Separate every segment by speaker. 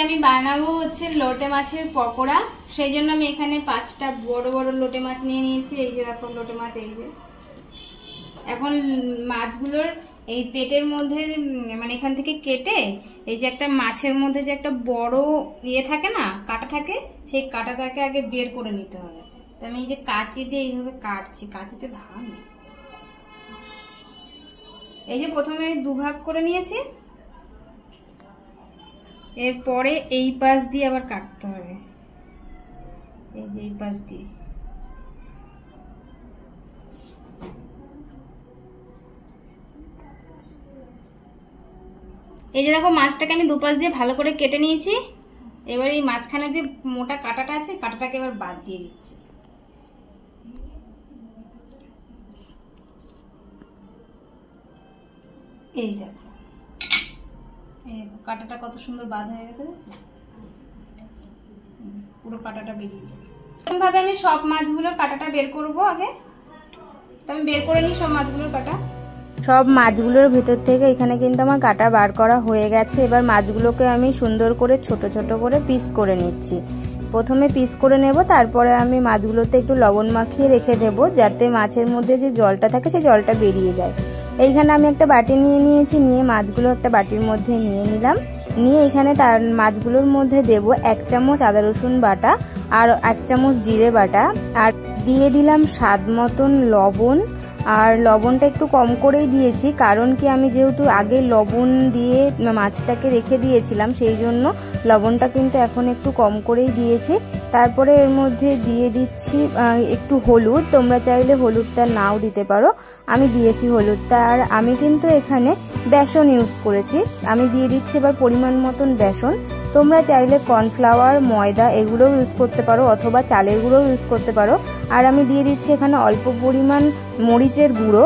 Speaker 1: আমি বানাবো হচ্ছে লোটে মাছের পকোড়া। সেই জন্য আমি এখানে 5টা বড় বড় লোটে মাছ নিয়ে নিয়েছি। এই যে দেখো লোটে মাছ, এই যে এখন মাছগুলোর এই পেটের মধ্যে মানে এখান থেকে কেটে এই যে একটা মাছের মধ্যে যে একটা বড় ইয়ে থাকে না, কাঁটা থাকে, সেই কাঁটাটাকে আগে বের করে নিতে হবে। তো আমি এই যে কাঁচি দিয়ে এইভাবে কাটছি, কাঁচিতে ধার নেই। এই যে প্রথমে 2 ভাগ করে নিয়েছি, এরপরে এই পাশ দিয়ে আবার কাটতে হবে। এই যে এই পাশ দিয়ে এই যে দেখো মাছটাকে আমি 2 পাশ দিয়ে ভালো করে কেটে নিয়েছি। এবার এই মাঝখানে যে মোটা কাঁটাটা আছে, কাঁটাটাকে এবার বাদ দিয়ে দিচ্ছি। এই দেখো কাঁটাটা কত সুন্দর বাদ হয়ে গেছে, পুরো কাঁটাটা বেরিয়ে গেছে। এরকম ভাবে আমি সব মাছগুলোর কাঁটাটা বের করব আগে। তো আমি বের করে নিই সব মাছগুলোর কাঁটা। সব মাছগুলোর ভিতর থেকে এখানে কিন্তু আমার কাঁটা বার করা হয়ে গেছে। এবার মাছগুলোকে আমি সুন্দর করে ছোট ছোট করে পিস করে নিচ্ছি। প্রথমে পিস করে নেব, তারপরে আমি মাছগুলোতে একটু লবণ মাখিয়ে রেখে দেবো, যাতে মাছের মধ্যে যে জলটা থাকে সেই জলটা বেরিয়ে যায়। এইখানে আমি একটা বাটি নিয়ে নিয়েছি, নিয়ে মাছগুলো একটা বাটির মধ্যে নিয়ে নিলাম। নিয়ে এখানে তার মাছগুলোর মধ্যে দেব 1 চামচ আদা রসুন বাটা আর 1 চামচ জিরে বাটা, আর দিয়ে দিলাম স্বাদ মতন লবণ। আর লবণটা একটু কম করেই দিয়েছি, কারণ কি আমি যেহেতু আগে লবণ দিয়ে মাছটাকে রেখে দিয়েছিলাম, সেই জন্য লবণটা কিন্তু এখন একটু কম করেই দিয়েছি। তারপরে এর মধ্যে দিয়ে দিচ্ছি একটু হলুদ। তোমরা চাইলে হলুদটা নাও দিতে পারো, আমি দিয়েছি হলুদটা। আর আমি কিন্তু এখানে বেসন ইউজ করেছি। আমি দিয়ে দিচ্ছি এবার পরিমাণ মতন বেসন। তোমরা চাইলে কর্নফ্লাওয়ার, ময়দা এগুলোও ইউজ করতে পারো, অথবা চালের গুঁড়ো ইউজ করতে পারো। আর আমি দিয়ে দিচ্ছি এখানে অল্প পরিমাণ মরিচের গুঁড়ো।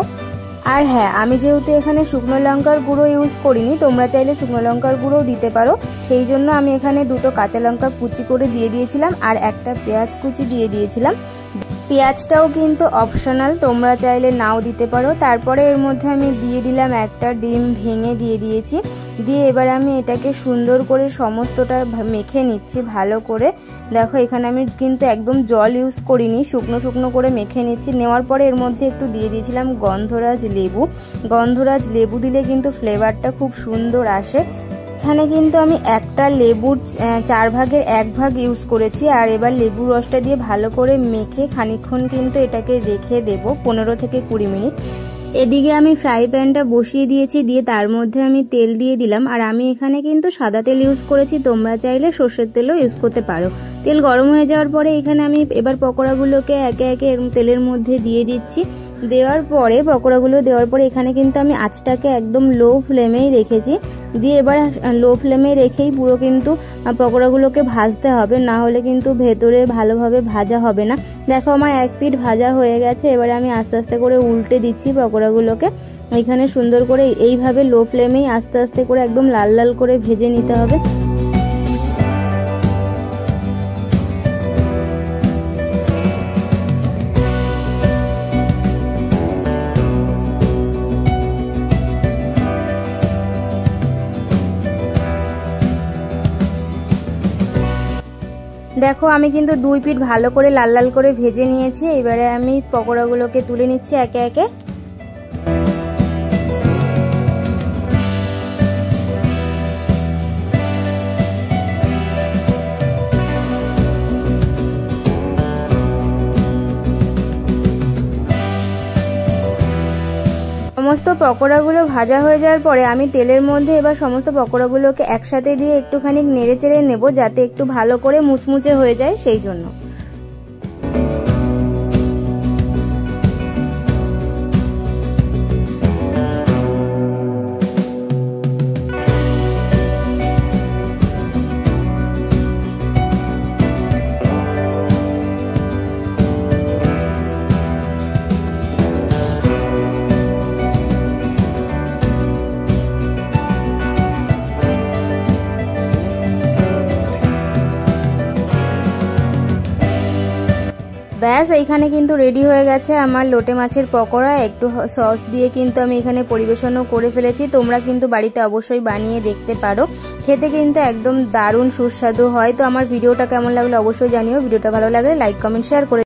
Speaker 1: আর হ্যাঁ, আমি যেহেতু এখানে শুকনো লঙ্কার গুঁড়ো ইউজ করিনি, তোমরা চাইলে শুকনো লঙ্কার গুঁড়োও দিতে পারো। সেই জন্য আমি এখানে 2টো কাঁচা লঙ্কা কুচি করে দিয়ে দিয়েছিলাম, আর একটা পেঁয়াজ কুচি দিয়ে দিয়েছিলাম। পেঁয়াজটাও কিন্তু অপশনাল, তোমরা চাইলে নাও দিতে পারো। তারপরে এর মধ্যে আমি দিয়ে দিলাম একটা ডিম ভেঙে দিয়ে দিয়েছি। দিয়ে এবার আমি এটাকে সুন্দর করে সমস্তটা মেখে নিচ্ছি ভালো করে। দেখো এখানে আমি কিন্তু একদম জল ইউজ করিনি, শুকনো শুকনো করে মেখে নিচ্ছি। নেওয়ার পরে এর মধ্যে একটু দিয়ে দিয়েছিলাম গন্ধরাজ লেবু। গন্ধরাজ লেবু দিলে কিন্তু ফ্লেভারটা খুব সুন্দর আসে। এখানে কিন্তু আমি একটা লেবুর 4 ভাগের 1 ভাগ ইউজ করেছি। আর এবার লেবুর রসটা দিয়ে ভালো করে মেখে খানিকক্ষণ কিন্তু এটাকে রেখে দেব, 15 থেকে 20 মিনিট। এদিকে আমি ফ্রাই প্যানটা বসিয়ে দিয়েছি, দিয়ে তার মধ্যে আমি তেল দিয়ে দিলাম। আর আমি এখানে কিন্তু সাদা তেল ইউজ করেছি, তোমরা চাইলে সর্ষের তেলও ইউজ করতে পারো। তেল গরম হয়ে যাওয়ার পরে এখানে আমি এবার পকোড়াগুলোকে একে একে তেলের মধ্যে দিয়ে দিচ্ছি। দেওয়ার পরে এখানে কিন্তু আমি আঁচটাকে একদম লো ফ্লেমেই রেখেছি। দিয়ে এবার লো ফ্লেমে রেখেই পুরো কিন্তু পকোড়াগুলোকে ভাজতে হবে, না হলে কিন্তু ভেতরে ভালোভাবে ভাজা হবে না। দেখো আমার 1 পিঠ ভাজা হয়ে গেছে। এবারে আমি আস্তে আস্তে করে উল্টে দিচ্ছি পকোড়াগুলোকে। এখানে সুন্দর করে এইভাবে লো ফ্লেমেই আস্তে আস্তে করে একদম লাল লাল করে ভেজে নিতে হবে। দেখো আমি কিন্তু 2 পিঠ ভালো করে লাল লাল করে ভেজে নিয়েছি। এবারে আমি পকোড়াগুলোকে তুলে নিচ্ছি একে একে। সমস্ত পকোড়াগুলো ভাজা হয়ে যাওয়ার পরে আমি তেলের মধ্যে এবার সমস্ত পকোড়াগুলোকে একসাথে দিয়ে একটুখানি নেড়ে চেড়ে নেব, যাতে একটু ভালো করে মুচমুচে হয়ে যায় সেই জন্য। ব্যাস এইখানে কিন্তু রেডি হয়ে গেছে আমার লোটে মাছের পকোড়া। একটু সস দিয়ে কিন্তু আমি এখানে পরিবেশনও করে ফেলেছি। তোমরা কিন্তু বাড়িতে অবশ্যই বানিয়ে দেখতে পারো। খেতে কিন্তু একদম দারুণ সুস্বাদু হয়। তো আমার ভিডিওটা কেমন লাগলো অবশ্যই জানিও। ভিডিওটা ভালো লাগলে লাইক কমেন্ট শেয়ার করে